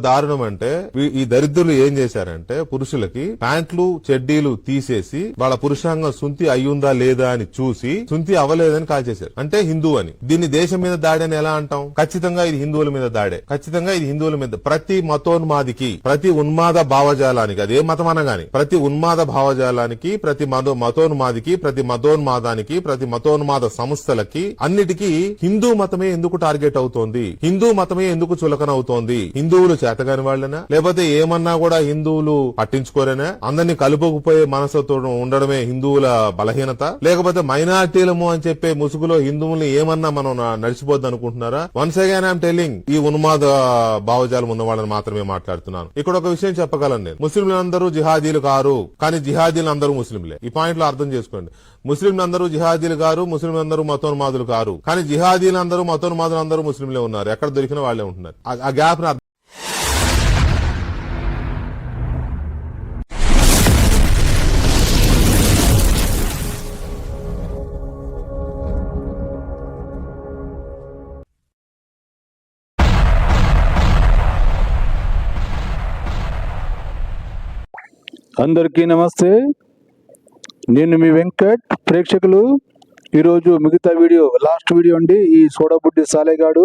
దారుణం అంటే ఈ దరిద్రులు ఏం చేశారంటే పురుషులకి ప్యాంట్లు చెడ్డీలు తీసేసి వాళ్ళ పురుషాంగం సుంతి అయ్యుందా లేదా అని చూసి సుంతి అవ్వలేదని కాల్చేశారు. అంటే హిందూ అని. దీన్ని దేశం మీద దాడి అని ఎలా అంటాం? ఖచ్చితంగా ఇది హిందువుల మీద దాడే. ఖచ్చితంగా ఇది హిందువుల మీద. ప్రతి మతోన్మాదికి, ప్రతి ఉన్మాద భావజాలానికి, అదే మతం అనగాని ప్రతి ఉన్మాద భావజాలానికి, ప్రతి మతోన్మాదికి, ప్రతి మతోన్మాదానికి, ప్రతి మతోన్మాద సంస్థలకి అన్నిటికీ హిందూ మతమే ఎందుకు టార్గెట్ అవుతోంది? హిందూ మతమే ఎందుకు చులకన అవుతోంది? హిందువులు చేతగాని వాళ్ళనా, లేకపోతే ఏమన్నా కూడా హిందువులు పట్టించుకోరేనా? అందరినీ కలుపుకుపోయే మనసుతో ఉండడమే హిందువుల బలహీనత, లేకపోతే మైనార్టీలము అని చెప్పే ముసుగులో హిందువుల్ని ఏమన్నా మనం నడిచిపోద్ది అనుకుంటున్నారా? వన్స్ అగైన్ ఐఎమ్ టెల్లింగ్, ఈ ఉన్మాద భావజాలం ఉన్న వాళ్ళని మాత్రమే మాట్లాడుతున్నాను. ఇక్కడ ఒక విషయం చెప్పగలను నేను, ముస్లింలందరూ జిహాదీలు కారు, కానీ జిహాదీలు అందరూ ముస్లింలే. ఈ పాయింట్ లో అర్థం చేసుకోండి. ముస్లింలందరూ జిహాదీలు కారు, ముస్లింలందరూ మతోన్మాదులు కారు, కానీ జిహాదీలందరూ మతోన్మాదులు అందరూ ముస్లింలే ఉన్నారు. ఎక్కడ దొరికిన వాళ్ళే ఉంటున్నారు. ఆ గ్యాప్ ని అందరికీ నమస్తే. నేను మీ వెంకట్. ప్రేక్షకులు, ఈరోజు మిగతా వీడియో, లాస్ట్ వీడియో అండి. ఈ సోడాబుడ్డి సాలేగాడు,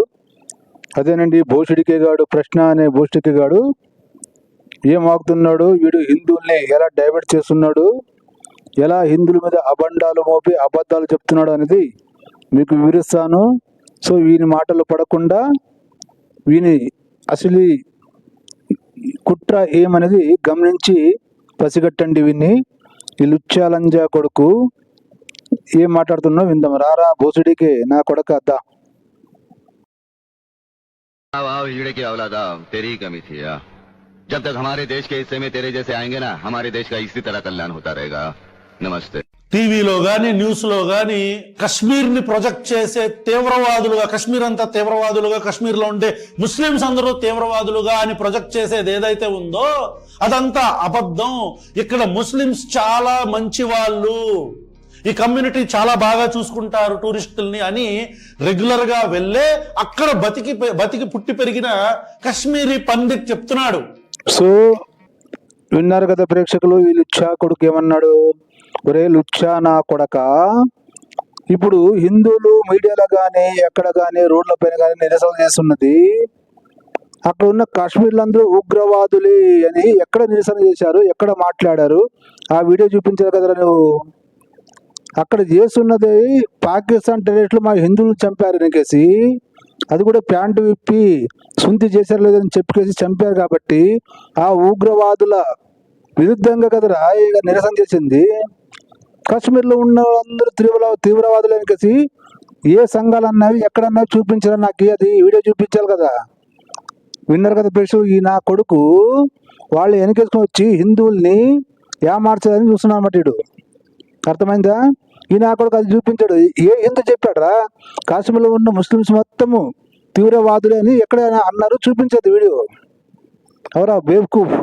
అదేనండి భోషుడికే గాడు, ప్రశ్న అనే భోషుడికే గాడు ఏం ఆగుతున్నాడు, వీడు హిందువుల్ని ఎలా డైవర్ట్ చేస్తున్నాడు, ఎలా హిందువుల మీద అబండాలు మోపి అబద్ధాలు చెప్తున్నాడు అనేది మీకు వివరిస్తాను. సో వీని మాటలు పడకుండా వీని అసలు కుట్ర ఏమనేది గమనించి పసిగట్టండి. వీన్ని, ఈ లుచ్చాలంజా కొడుకు ఏం మాట్లాడుతున్నావు విందాం. రారా భోసుడికే నా కొడక అద్దా. हीड़े की औलादा तेरी ही कमी थी। जब तक हमारे देश के हिस्से में तेरे जैसे आएंगे ना, हमारे देश का इसी तरह कल्याण होता रहेगा। नमस्ते. టీవీలో గాని న్యూస్ లో గాని కశ్మీర్ ని ప్రొజెక్ట్ చేసే తీవ్రవాదులుగా, కశ్మీర్ అంతా తీవ్రవాదులుగా, కశ్మీర్ లో ఉండే ముస్లింస్ అందరూ తీవ్రవాదులుగా అని ప్రొజెక్ట్ చేసేది ఏదైతే ఉందో అదంతా అబద్ధం. ఇక్కడ ముస్లింస్ చాలా మంచి వాళ్ళు, ఈ కమ్యూనిటీ చాలా బాగా చూసుకుంటారు టూరిస్టుల్ని అని రెగ్యులర్ గా వెళ్ళే అక్కడ బతికి పుట్టి పెరిగిన కశ్మీరీ పండిత్ చెప్తున్నాడు. సో విన్నారు కదా ప్రేక్షకులు, ఈ లుచ్చా కొడుకు ఏమన్నాడు? ఒరే లుచ్చా నా కొడక, ఇప్పుడు హిందువులు మీడియాలో కానీ ఎక్కడ కానీ రోడ్ల పైన కానీ నిరసన చేస్తున్నది, అక్కడ ఉన్న కాశ్మీర్లందరూ ఉగ్రవాదులే అని ఎక్కడ నిరసన చేశారు, ఎక్కడ మాట్లాడారు? ఆ వీడియో చూపించారు కదా నువ్వు. అక్కడ చేస్తున్నది పాకిస్తాన్ టెర్రరిస్టులు మా హిందువులు చంపారు అనేసి, అది కూడా ప్యాంటు విప్పి సుంతి చేశారు లేదని చెప్పేసి చంపారు. కాబట్టి ఆ ఉగ్రవాదుల విరుద్ధంగా కదరా నిరసన చేసింది. కాశ్మీర్లో ఉన్న అందరూ తీవ్రవాదులు అనేసి ఏ సంఘాలు అన్నవి ఎక్కడన్నా చూపించారు నాకు, అది వీడియో చూపించాలి కదా. విన్నారు కదా ప్రేక్షకులు, ఈ నా కొడుకు వాళ్ళు వెనకేసుకొని వచ్చి హిందువుల్ని ఏమార్చాలని చూస్తున్నాడు అన్నమాట. వీడు అర్థమైందా? ఈ నా కొడుకు అది చూపించాడు. ఎంత చెప్పాడరా, కాశ్మీర్లో ఉన్న ముస్లిమ్స్ మొత్తము తీవ్రవాదులే అని ఎక్కడైనా అన్నారు? చూపించదు వీడియో. ఎవరా బేవకూఫ్?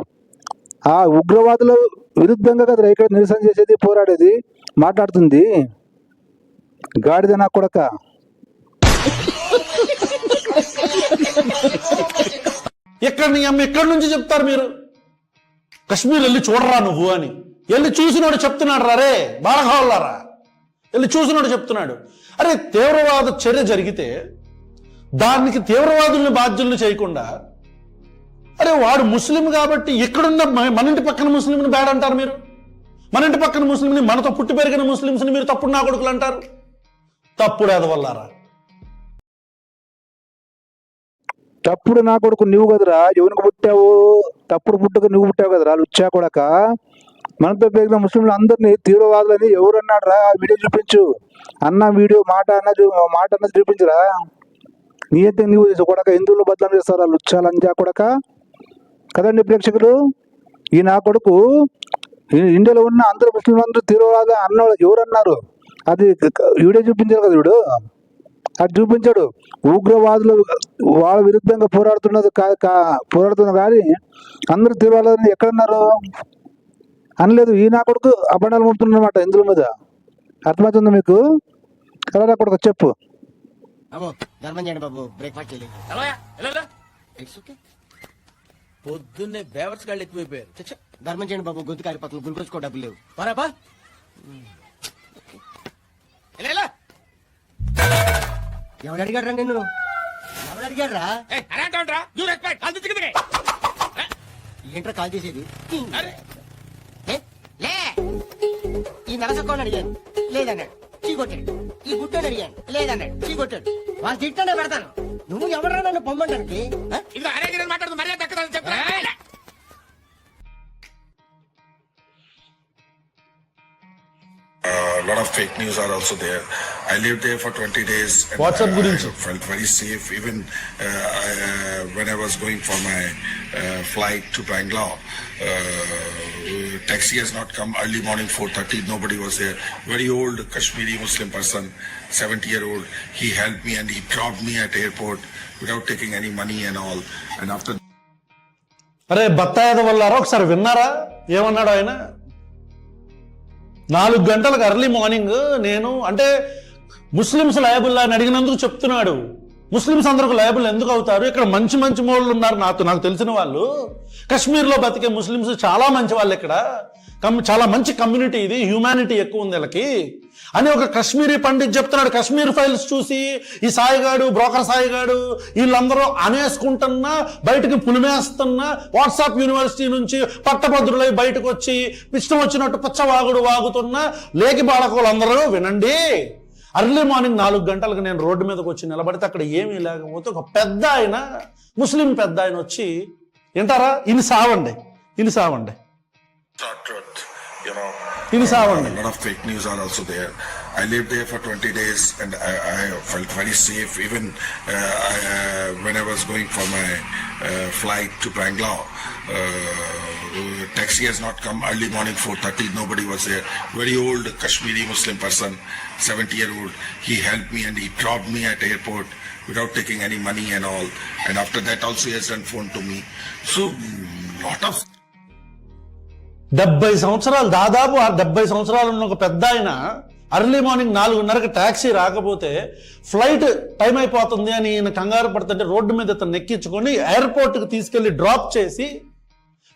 ఆ ఉగ్రవాదుల విరుద్ధంగా కదా ఇక్కడ నిరసన చేసేది, పోరాడేది, మాట్లాడుతుంది. గాడిద నా కొడక. ఎక్కడి నుంచి చెప్తారు మీరు? కశ్మీర్ వెళ్ళి చూడరా నువ్వు అని. వెళ్ళి చూసినోడు చెప్తున్నాడు రా, రే బాలకావులారా, వెళ్ళి చూసినోడు చెప్తున్నాడు. అరే తీవ్రవాద చర్య జరిగితే దానికి తీవ్రవాదుల్ని బాధ్యుల్ని చేయకుండా, అరే వాడు ముస్లిం కాబట్టి ఇక్కడున్న మన ఇంటి పక్కన ముస్లింని బ్యాడ్ అంటారు మీరు, మన ఇంటి పక్కన ముస్లింని, మనతో పుట్టి పెరిగిన ముస్లింస్ని మీరు తప్పుడు నా కొడుకులు అంటారు. తప్పుడు ఎదవల్లారా. తప్పుడు నా కొడుకు నువ్వు కదరా, ఎవరికి పుట్టావు? తప్పుడు పుట్టుక నువ్వు పుట్టావు కదరా లుచ్చా కొడక. మనతో పెరిగిన ముస్లింలు అందరినీ తీవ్రవాదులని ఎవరు అన్నాడు రా? వీడియో చూపించు అన్న, వీడియో మాట అన్నది చూపించురా. నీ అయితే నువ్వు కొడక హిందువులు బదలం చేస్తారా లుచ్చాలంజా కొడక కదండి ప్రేక్షకులు. ఈ నా కొడుకు ఇండియాలో ఉన్న అందరు ముస్లింలందరూ తీవ్రవాద అన్న ఎవరన్నారు? అది వీడియో చూపించారు కదా వీడు, అది చూపించాడు. ఉగ్రవాదులు వాళ్ళ విరుద్ధంగా పోరాడుతున్నారు కానీ అందరూ తీవ్రవాదని ఎక్కడన్నారు అనలేదు. ఈ నా కొడుకు అబండాలు మోపుతున్నారు అన్నమాట హిందువుల మీద. అర్థమవుతుందా మీకు? కదా నా కొడుకు చెప్పు. పొద్దున్నే బేవర్స్ గాళ్ళు ఎక్కువైపోయారు. చచ్చ, ధర్మం చేయండి బాబు, గొంతు కారిపోతుంది, గురికొచ్చుకో డబ్బులు లేవు. పరాపా ఎవడు అడిగాడు రా నిన్ను? ఎవడు అడిగాడు రా? ఏంట్రా కాల్ చేసేది? ఏ, లే. ఈ నరసక్కని అడిగాను, లేదన్నాడు, చీకొట్టాడు. ఈ గుడ్డని అడిగాను, లేదన్నాడు, చీకొట్టాడు. వాళ్ళు తిట్టానే పెడతాను. నువ్వు ఎవడరా నన్ను పొమ్మంటానికి? మాట్లాడుతూ మర్యాద దక్కదని చెప్పరా? A lot of fake news are also there. I lived there for 20 days. And WhatsApp I గురించి. felt very safe. Even when I was going for my flight to Bangalore, taxi has not come. Early morning 4:30, nobody was there. Very old Kashmiri Muslim person, 70-year-old. He helped me and he dropped me at airport without taking any money and all. And after అరే బత్తాయిద వల్లారా ఒకసారి విన్నారా ఏమన్నాడు ఆయన? 4 గంటలకు early morning నేను అంటే Muslims liable అని అడిగినందుకు చెప్తున్నాడు. ముస్లిమ్స్ అందరికి లయబుల్ ఎందుకు అవుతారు? ఇక్కడ మంచి మంచి మోళ్ళు ఉన్నారు. నాకు తెలిసిన వాళ్ళు కశ్మీర్లో బతికే ముస్లిమ్స్ చాలా మంచి వాళ్ళు. ఇక్కడ చాలా మంచి కమ్యూనిటీ, ఇది హ్యూమానిటీ ఎక్కువ ఉంది వీళ్ళకి అని ఒక కశ్మీరీ పండిత్ చెప్తున్నాడు. కశ్మీర్ ఫైల్స్ చూసి ఈ సాయిగాడు, బ్రోకర్ సాయిగాడు వీళ్ళందరూ అనేసుకుంటున్నా, బయటకు పులిమేస్తున్నా, వాట్సాప్ యూనివర్సిటీ నుంచి పట్టభద్రులై బయటకు వచ్చి ఇష్టం వచ్చినట్టు పిచ్చవాగుడు వాగుతున్నా లేకి బాలకులందరూ వినండి. అర్లీ మార్నింగ్ 4 గంటలకు నేను రోడ్డు మీదకి వచ్చి నిలబడితే అక్కడ ఏమీ లేకపోతే ఒక పెద్ద ఆయన, ముస్లిం పెద్ద ఆయన వచ్చి వింటారా, ఇని సావండి. truth, you know, ఇని సావండి. a lot of fake news are also there. I lived there for 20 days and I felt very safe. Even when I was going for my flight to Bangalore, taxi has not come. Early morning 4:30, nobody was there. Very old Kashmiri Muslim person, 70-year-old. He helped me and he dropped me at airport without taking any money and all. And after that also he has done phone to me. So lot of 70 సంవత్సరాలు, దాదాపు 70 సంవత్సరాలు ఉన్న ఒక పెద్ద ఆయన early morning 4:30కి taxi రాకపోతే flight time అయిపోతుంది అని ఈయన కంగారు పడుతుంటే రోడ్డు మీద ఇతను ఎక్కించుకొని ఎయిర్పోర్ట్కి తీసుకెళ్లి డ్రాప్ చేసి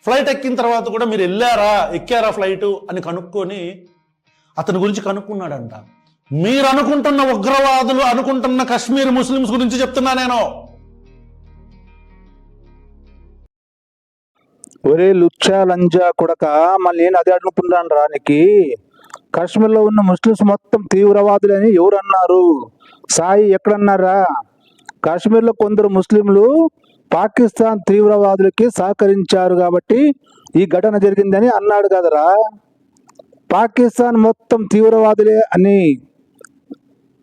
ఫ్లైట్ ఎక్కిన తర్వాత కూడా మీరు ఎక్కారా ఫ్లైట్ అని కనుక్కొని అతని గురించి కనుక్కున్నాడంట. మీరు అనుకుంటున్న ఉగ్రవాదులు అనుకుంటున్న కశ్మీర్ ముస్లిమ్స్ గురించి చెప్తున్నా నేను. ఒరే లుచ్చా లంజా కొడక, మళ్ళీ నేను అదే అడుగుతున్నాను రానికి. కాశ్మీర్లో ఉన్న ముస్లిమ్స్ మొత్తం తీవ్రవాదులని ఎవరు అన్నారు? సాయి ఎక్కడన్నారా? కాశ్మీర్లో కొందరు ముస్లింలు పాకిస్తాన్ తీవ్రవాదులకి సహకరించారు కాబట్టి ఈ ఘటన జరిగిందని అన్నాడు కదరా. పాకిస్తాన్ మొత్తం తీవ్రవాదులే అని,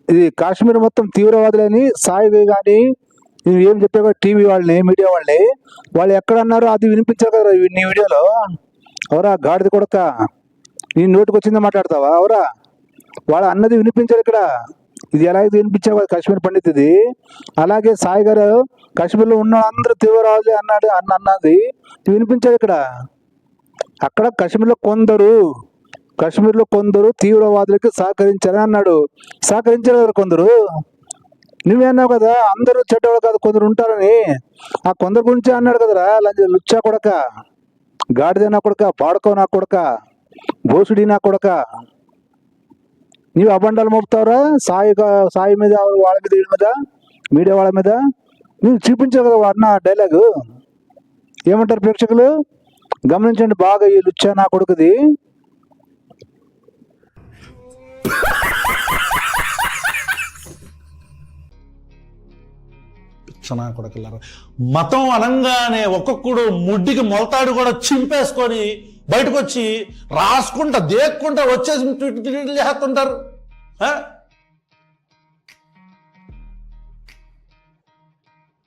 ఇది కాశ్మీర్ మొత్తం తీవ్రవాదులే అని సాయి కానీ ఏం చెప్పావు టీవీ వాళ్ళని, మీడియా వాళ్ళని, వాళ్ళు ఎక్కడన్నారు అది వినిపించారు కదా నీ వీడియోలో. అవరా గాడిద కొడక, నీ నోటికి వచ్చిందో మాట్లాడతావా? అవరా వాళ్ళు అన్నది వినిపించారు ఇక్కడ. ఇది ఎలాగైతే వినిపించావు కాశ్మీర్ పండిత్, ఇది అలాగే సాయి గారు కాశ్మీర్లో ఉన్న అందరూ తీవ్రవాదులే అన్నది వినిపించారు ఇక్కడ. అక్కడ కాశ్మీర్లో కొందరు తీవ్రవాదులకి సహకరించారని అన్నాడు. సహకరించారు కదా కొందరు. నువ్వే అన్నావు కదా అందరూ చెడ్డవాళ్ళు కాదు కొందరు ఉంటారని. ఆ కొందరు గురించి అన్నాడు కదరా లుచ్చా కొడక, గాడిద నా కొడక, పాడుకో నా కొడక, బోసుడి నా కొడక. నీవు అబండాలు మోపుతావురా సాయి మీద, వాళ్ళ మీద, వీళ్ళ మీద, మీడియా వాళ్ళ మీద. నువ్వు చూపించావు కదా వాడిన డైలాగు. ఏమంటారు ప్రేక్షకులు? గమనించండి బాగా ఈ లుచ్చా నా కొడుకుది. కొడకల్లారా, మతం అనంగానే ఒక్కొక్కడు ముడ్డికి మొలతాడు కూడా చింపేసుకొని బయటకు వచ్చి రాసుకుంటా దేక్కుంటా వచ్చేసి చేస్తుంటారు.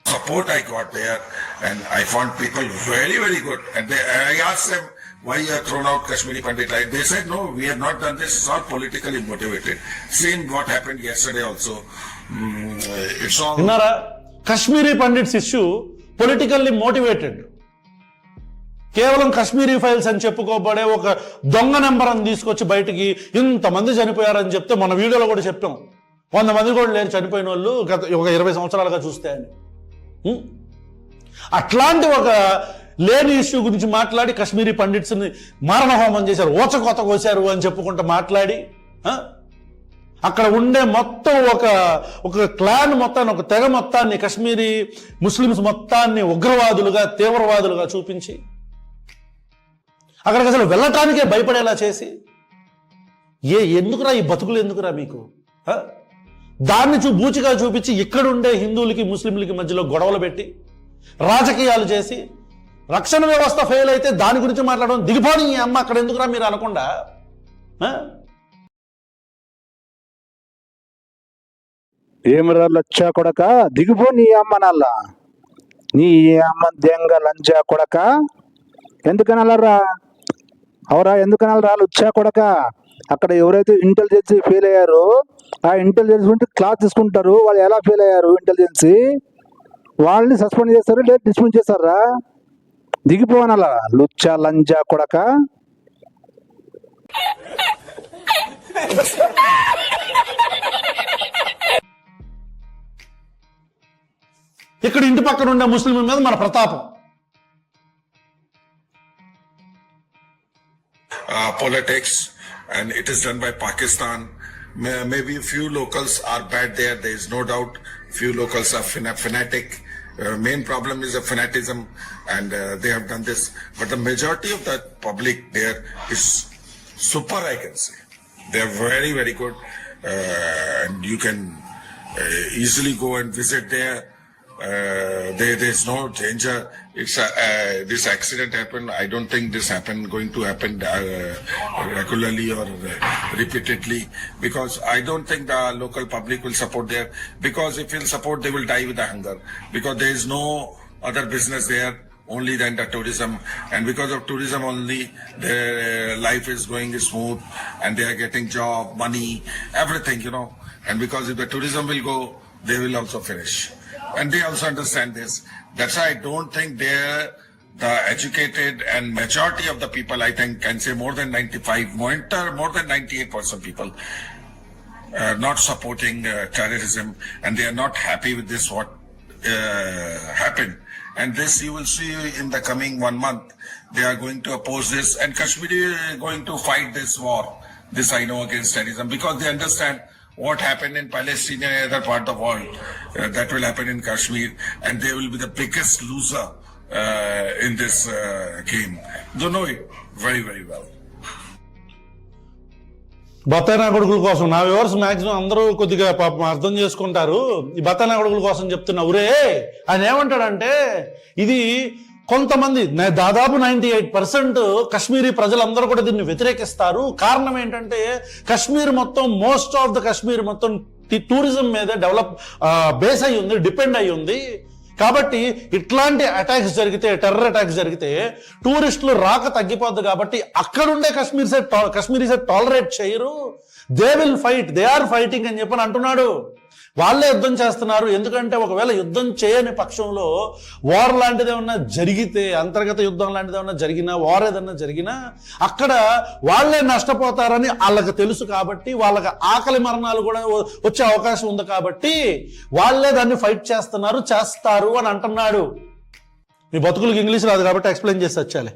support I got there and I found people very, very good. And I asked them, why you have thrown out Kashmiri Pandit? They said, no, we have not done this. It's all politically motivated. Same what happened yesterday also. It's all... విన్నారా? Kashmiri pundits issue politically motivated. కేవలం Kashmiri files అని చెప్పుకోబడే ఒక దొంగ number అని తీసుకొచ్చి బయటికి ఇంతమంది చనిపోయారని చెప్తే మన వీడియోలో కూడా చెప్పాం. 100 మంది కూడా లేరు చనిపోయిన వాళ్ళు గత ఒక 20 సంవత్సరాలుగా చూస్తే అని. అట్లాంటి ఒక లేని ఇష్యూ గురించి మాట్లాడి కశ్మీరీ పండిట్స్ని మారణహోమం చేశారు, ఓచకోత కోశారు అని చెప్పుకుంటూ మాట్లాడి అక్కడ ఉండే మొత్తం ఒక క్లాన్ మొత్తాన్ని, ఒక తెగ మొత్తాన్ని, కశ్మీరీ ముస్లిమ్స్ మొత్తాన్ని ఉగ్రవాదులుగా, తీవ్రవాదులుగా చూపించి అక్కడికి అసలు వెళ్ళటానికే భయపడేలా చేసి ఎందుకురా ఈ బతుకులు, ఎందుకురా మీకు? దాన్ని బూచిగా చూపించి ఇక్కడుండే హిందువులకి ముస్లింలకి మధ్యలో గొడవలు పెట్టి రాజకీయాలు చేసి రక్షణ వ్యవస్థ ఫెయిల్ అయితే దాని గురించి మాట్లాడడం, దిగిపోని ఈ అమ్మ అక్కడ ఎందుకురా మీరు అనకుండా ఏమిరా లచ్చా కొడక, దిగిపో నీ అమ్మ నల్లా, నీ అమ్మ దెంగ లంచా కొడక, ఎందుకనలరా? అవరా ఎందుకనలరా లుచ్చా కొడక? అక్కడ ఎవరైతే ఇంటెలిజెన్స్ ఫెయిల్ అయ్యారో ఆ ఇంటెలిజెన్స్ నుండి క్లాస్ తీసుకుంటారు. వాళ్ళు ఎలా ఫెయిల్ అయ్యారు ఇంటెలిజెన్స్, వాళ్ళని సస్పెండ్ చేస్తారు, లేదా డిస్మిస్ చేస్తారా? దిగిపోవనలా లుచ్చా లంజా కొడక. ఇక్కడ ఇంటి పక్కన ఉండే ముస్లింల మీద మన ప్రతాపం. Politics, and it is done by Pakistan. Maybe a few locals are bad there. There is no doubt. Few locals are fanatic. Main problem is a fanatism, and they have done this. But the majority of the public there is super, I can say. They are very, very good, and you can easily go and visit there. There's no danger. It's this accident happened. I don't think this going to happen regularly or repeatedly, because I don't think the local public will support there. Because if they'll support, they will die with the hunger. Because there is no other business there, only than the tourism. And because of tourism only, their life is going smooth, and they are getting job, money, everything, And because if the tourism will go, they will also finish. And they also understand this. That's why I don't think they're the educated, and majority of the people, I think, can say more than 98% people not supporting terrorism, and they are not happy with this what happened. And this you will see in the coming 1 month. They are going to oppose this, and Kashmir is going to fight this war. This I know, against terrorism, because they understand what happened in Palestine and other part of the world, that will happen in Kashmir, and they will be the biggest loser in this game. They know it very, very well. బత్తాయి కొడుకుల కోసం నా viewers maximum అందరూ కొద్దిగా పాపం అర్థం చేసుకుంటారు. ఈ బత్తాయి కొడుకుల కోసం చెప్తున్నా. ఊరే ఆయన ఏమంటాడంటే, ఇది కొంతమంది దాదాపు 98% కశ్మీరీ ప్రజలందరూ కూడా దీన్ని వ్యతిరేకిస్తారు. కారణం ఏంటంటే కశ్మీర్ మొత్తం, మోస్ట్ ఆఫ్ ద కశ్మీర్ మొత్తం టూరిజం మీద బేస్ అయి ఉంది, డిపెండ్ అయి ఉంది. కాబట్టి ఇట్లాంటి అటాక్స్ జరిగితే, టెర్రర్ అటాక్స్ జరిగితే టూరిస్టులు రాక తగ్గిపోద్ది. కాబట్టి అక్కడుండే కశ్మీరీస్ టాలరేట్ చేయరు. They will fight, they are fighting అని చెప్పని అంటున్నాడు. వాళ్ళే యుద్ధం చేస్తున్నారు. ఎందుకంటే ఒకవేళ యుద్ధం చేయని పక్షంలో వార్ లాంటిది ఏమన్నా జరిగితే, అంతర్గత యుద్ధం లాంటిది ఏమన్నా జరిగినా, వార్ ఏదన్నా జరిగినా అక్కడ వాళ్ళే నష్టపోతారని వాళ్ళకి తెలుసు. కాబట్టి వాళ్ళకి ఆకలి మరణాలు కూడా వచ్చే అవకాశం ఉంది. కాబట్టి వాళ్ళే దాన్ని ఫైట్ చేస్తారు అని అంటున్నాడు. మీ బతుకులకు ఇంగ్లీష్ రాదు కాబట్టి ఎక్స్ప్లెయిన్ చేసి వచ్చాలి.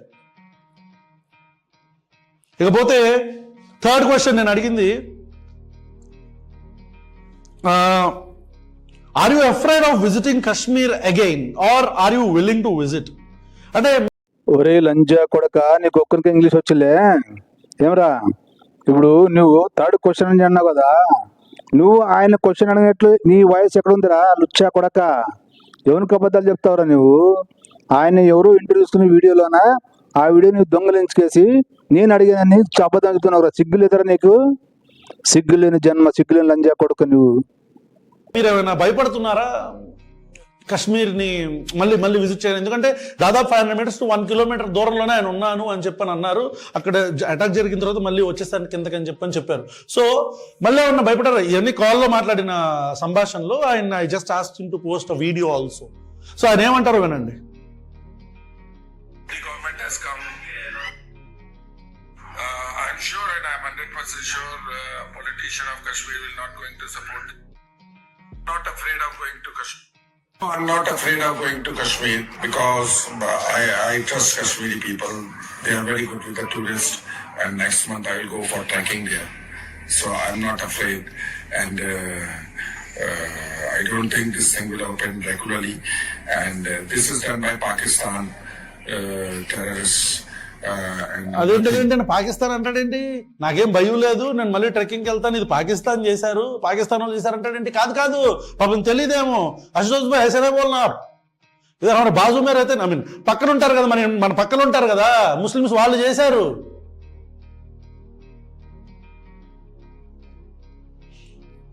ఇకపోతే థర్డ్ క్వశ్చన్ నేను అడిగింది, are you afraid of visiting Kashmir again are are you willing to visit? అంటే ఒరే లంజా కొడక, నీకు ఒక్కరికి ఇంగ్లీష్ వచ్చిలే ఏమరా? ఇప్పుడు నువ్వు థర్డ్ క్వశ్చన్ అని అన్నావు కదా, నువ్వు ఆయన క్వశ్చన్ అడిగినట్లు నీ వాయిస్ ఎక్కడ ఉందిరా లుచ్చా కొడక? ఎవరికి అబద్ధాలు చెప్తావురా నువ్వు? ఆయన ఎవరు ఇంటర్వ్యూ తీసుకున్న వీడియోలోనా ఆ వీడియో నువ్వు దొంగలించుకేసి నేను అడిగానని అబద్ధాలు చెప్తున్నావురా? సిగ్గు లేదరా నీకు? సిగ్గులేని జన్మ, సిగ్గులేని లంజా కొడుకు నువ్వు. మీరేమైనా భయపడుతున్నారా కశ్మీర్ని మళ్ళీ విజిట్ చేయాలి? ఎందుకంటే దాదాపు 500 meters to 1 kilometer దూరంలోనే ఆయన ఉన్నాను అని చెప్పని అన్నారు. అక్కడ అటాక్ జరిగిన తర్వాత మళ్ళీ వచ్చేసాను కిందకని చెప్పారు. సో మళ్ళీ ఏమన్నా భయపడారు? ఇవన్నీ కాల్లో మాట్లాడిన సంభాషణలో ఆయన I just asked him to post a video also. So ఆయన ఏమంటారో వినండి. I'm sure, and I'm 100% sure politician of Kashmir will not going to support. Not afraid of going to Kashmir. I'm not afraid of going to Kashmir because I trust Kashmiri people. They are very good with the tourists, and next month I will go for trekking there. So I'm not afraid, and I don't think this thing will happen regularly. And this is done by Pakistan terrorists. అదేంటంటే పాకిస్తాన్ అంటాడేంటి, నాకేం భయం లేదు, నేను మళ్ళీ ట్రెక్కింగ్కి వెళ్తాను, ఇది పాకిస్తాన్ చేశారు, పాకిస్తాన్ వాళ్ళు చేశారంటాడేంటి. కాదు పాపం తెలియదేమో, అశోక్ భాయ్ హైసనే బోల్నార్, ఇదే మన బాజు మేర అయితే ఐ మీన్ పక్కన ఉంటారు కదా, మన పక్కన ఉంటారు కదా ముస్లిమ్స్, వాళ్ళు చేశారు.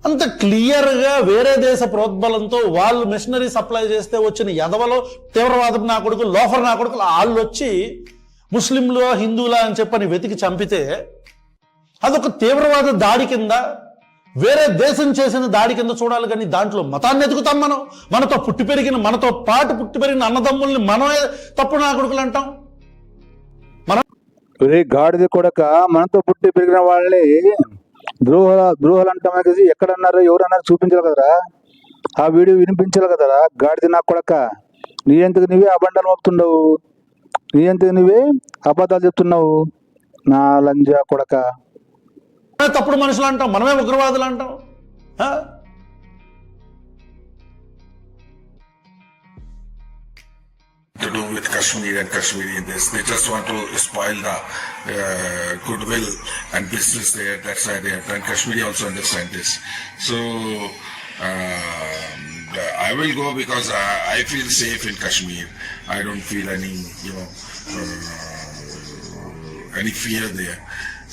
అంత క్లియర్గా వేరే దేశ ప్రోద్బలంతో వాళ్ళు మిషనరీ సప్లై చేస్తే వచ్చిన ఎదవలో తీవ్రవాదం నా కొడుకు, లోఫర్ నా కొడుకులు వాళ్ళు వచ్చి ముస్లింలు హిందువులా అని చెప్పని వెతికి చంపితే అదొక తీవ్రవాద దాడి కింద, వేరే దేశం చేసిన దాడి కింద చూడాలి. కానీ దాంట్లో మతాన్ని ఎదుగుతాం మనం, మనతో పాటు పుట్టి పెరిగిన అన్నదమ్ముల్ని మనమే తప్పుడు నా కొడుకులు అంటాం. ఒరే గాడిద కొడక, మనతో పుట్టి పెరిగిన వాళ్ళని ద్రోహాలు అంటామే కదా, ఎక్కడన్నారు ఎవరన్నారు చూపించాలి కదరా, ఆ వీడియో వినిపించాలి కదరా. గాడిద నా కొడక, నీ ఎంతకు నువ్వే అబండాలు మోపుతుండవు, నీ ఎంతకు నువ్వే అబద్ధాలు చెప్తున్నావు, నా లంజా కొడక. తప్పుడు మనుషులు అంటాం, మనమే ఉగ్రవాదులు అంటాం. To do with Kashmir and Kashmiri in this. They just want to spoil the goodwill and business there. That's why they have done. Kashmiri also understand this. So I will go because I feel safe in Kashmir. I don't feel any, any fear there.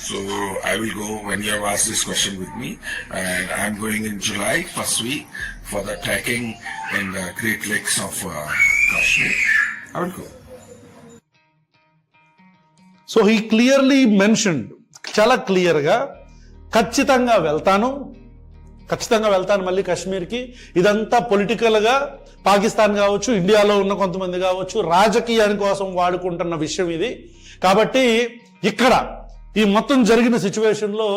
So I will go when you have asked this question with me, and I'm going in July, first week, for the trekking in the Great Lakes of Kashmir. I will go. So he clearly mentioned, చాలా క్లియర్గా ఖచ్చితంగా వెళ్తాను మళ్ళీ కాశ్మీర్కి. ఇదంతా పొలిటికల్గా పాకిస్తాన్ కావచ్చు, ఇండియాలో ఉన్న కొంతమంది కావచ్చు, రాజకీయాని కోసం వాడుకుంటున్న విషయం ఇది. కాబట్టి ఇక్కడ ఈ మొత్తం జరిగిన సిచ్యువేషన్లో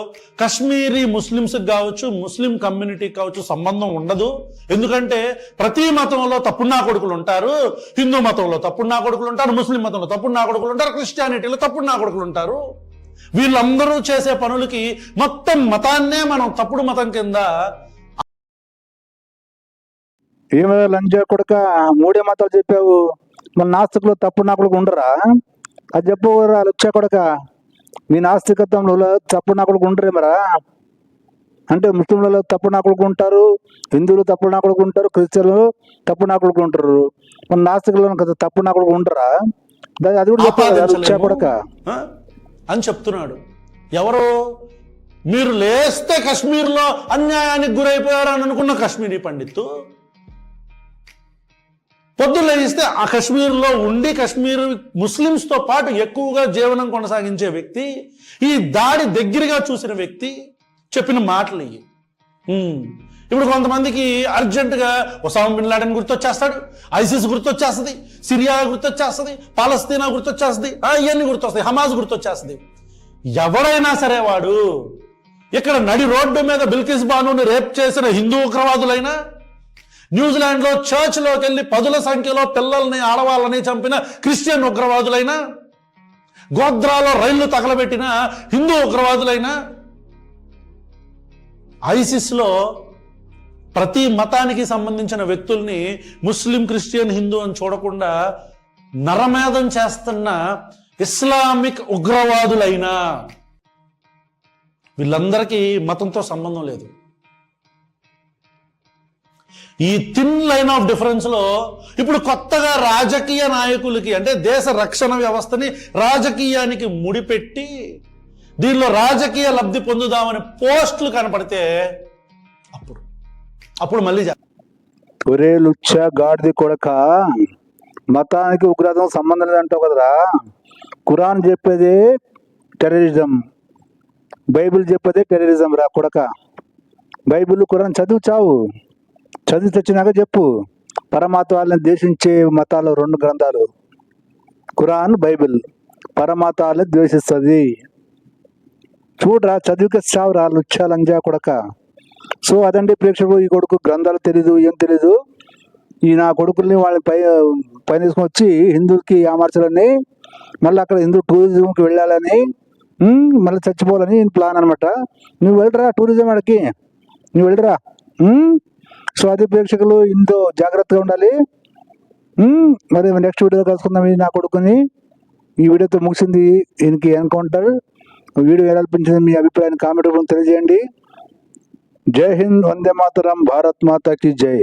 కాశ్మీరీ ముస్లిమ్స్కి కావచ్చు, ముస్లిం కమ్యూనిటీకి కావచ్చు సంబంధం ఉండదు. ఎందుకంటే ప్రతి మతంలో తప్పుడు నా కొడుకులు ఉంటారు. హిందూ మతంలో తప్పుడు నా కొడుకులు ఉంటారు, ముస్లిం మతంలో తప్పుడు నా కొడుకులు ఉంటారు, క్రిస్టియానిటీలో తప్పుడు నా కొడుకులు ఉంటారు. వీళ్ళందరూ చేసే పనులకి మొత్తం మతాన్నే మనం తప్పుడు మతం కింద. ఏమో లంజా కొడక, మూడే మతాలు చెప్పావు, మన నాస్తికులు తప్పుడు నా కొడుకు ఉండరా? అది చెప్పరా లుచ్చా కొడక, మీ నాస్తికత్వంలో తప్పుడు నా కొడుకు ఉండరే మరా? అంటే ముస్లింలలో తప్పుడు నా కొడుకు ఉంటారు, హిందువులు తప్పుడు నా కొడుకు ఉంటారు, క్రిస్టియన్లు తప్పుడు నా కొడుకు ఉంటారు, మన నాస్తికులు కదా తప్పుడు నా కొడుకు ఉండరా? అది కూడా చెప్పాలి లుచ్చా కొడక అని చెప్తున్నాడు. ఎవరు? మీరు లేస్తే కాశ్మీర్లో అన్యాయానికి గురైపోయారు అని అనుకున్న కాశ్మీరీ పండిత్తు, పొద్దున్న లేస్తే ఆ కాశ్మీర్లో ఉండి కాశ్మీర్ ముస్లిమ్స్తో పాటు ఎక్కువగా జీవనం కొనసాగించే వ్యక్తి, ఈ దాడి దగ్గరగా చూసిన వ్యక్తి చెప్పిన మాటలు ఇవి. ఇప్పుడు కొంతమందికి అర్జెంటుగా ఒసామా బిన్ లాడెన్ గుర్తొచ్చేస్తాడు, ఐసిస్ గుర్తొచ్చేస్తుంది, సిరియా గుర్తొచ్చేస్తుంది, పాలస్తీనా గుర్తొచ్చేస్తుంది, ఇవన్నీ గుర్తొస్తాయి, హమాజ్ గుర్తొచ్చేస్తుంది. ఎవరైనా సరే వాడు ఇక్కడ నడి రోడ్డు మీద బిల్కిస్ బానుని రేప్ చేసిన హిందూ ఉగ్రవాదులైనా, న్యూజిలాండ్లో చర్చ్లోకి వెళ్ళి 10ల సంఖ్యలో పిల్లల్ని ఆడవాళ్ళని చంపిన క్రిస్టియన్ ఉగ్రవాదులైనా, గోద్రాలో రైళ్లు తగలబెట్టిన హిందూ ఉగ్రవాదులైనా, ఐసిస్లో ప్రతి మతానికి సంబంధించిన వ్యక్తుల్ని ముస్లిం, క్రిస్టియన్, హిందూ అని చూడకుండా నరమేధం చేస్తున్న ఇస్లామిక్ ఉగ్రవాదులైనా వీళ్ళందరికీ మతంతో సంబంధం లేదు. ఈ థిన్ లైన్ ఆఫ్ డిఫరెన్స్ లో ఇప్పుడు కొత్తగా రాజకీయ నాయకులకి, అంటే దేశ రక్షణ వ్యవస్థని రాజకీయానికి ముడిపెట్టి దీనిలో రాజకీయ లబ్ధి పొందుదామని పోస్టులు కనపడితే అప్పుడు మళ్ళీ ఒరే లుచ్చా గాడిది కొడక, మతానికి ఉగ్రవాదం సంబంధం లేదంటావు కదరా. ఖురాన్ చెప్పేదే టెర్రరిజం, బైబిల్ చెప్పేదే టెర్రరిజం రా కొడక. బైబిల్ ఖురాన్ చదువు చావు, చదివి తెచ్చినాక చెప్పు. పరమాత్వాలను ద్వేషించే మతాలు 2 గ్రంథాలు, ఖురాన్, బైబిల్. పరమాత్వాలను ద్వేషిస్తుంది, చూడరా, చదివికే చావురా లుచ్చా లంజా కొడక. సో అదండి ప్రేక్షకుడు, ఈ కొడుకు గ్రంథాలు తెలీదు, ఏం తెలీదు, ఈ నా కొడుకుల్ని వాళ్ళని పైన తీసుకొని వచ్చి హిందువులకి ఆమర్చాలని, మళ్ళీ అక్కడ హిందూ టూరిజంకి వెళ్ళాలని, మళ్ళీ చచ్చిపోవాలని ప్లాన్ అనమాట. నువ్వు వెళ్ళరా టూరిజం ఆడికి, నువ్వు వెళ్ళరా. సో అది ప్రేక్షకులు ఇంతో జాగ్రత్తగా ఉండాలి. మరి నెక్స్ట్ వీడియో కలుసుకుందాం. ఈ నా కొడుకుని ఈ వీడియోతో ముగిసింది దీనికి ఎన్కౌంటర్. వీడియో ఎలా అనిపించింది మీ అభిప్రాయాన్ని కామెంట్ రూపంలో తెలియజేయండి. జై హింద్, వందే మాతరం, భారత్ మాతాకి జై.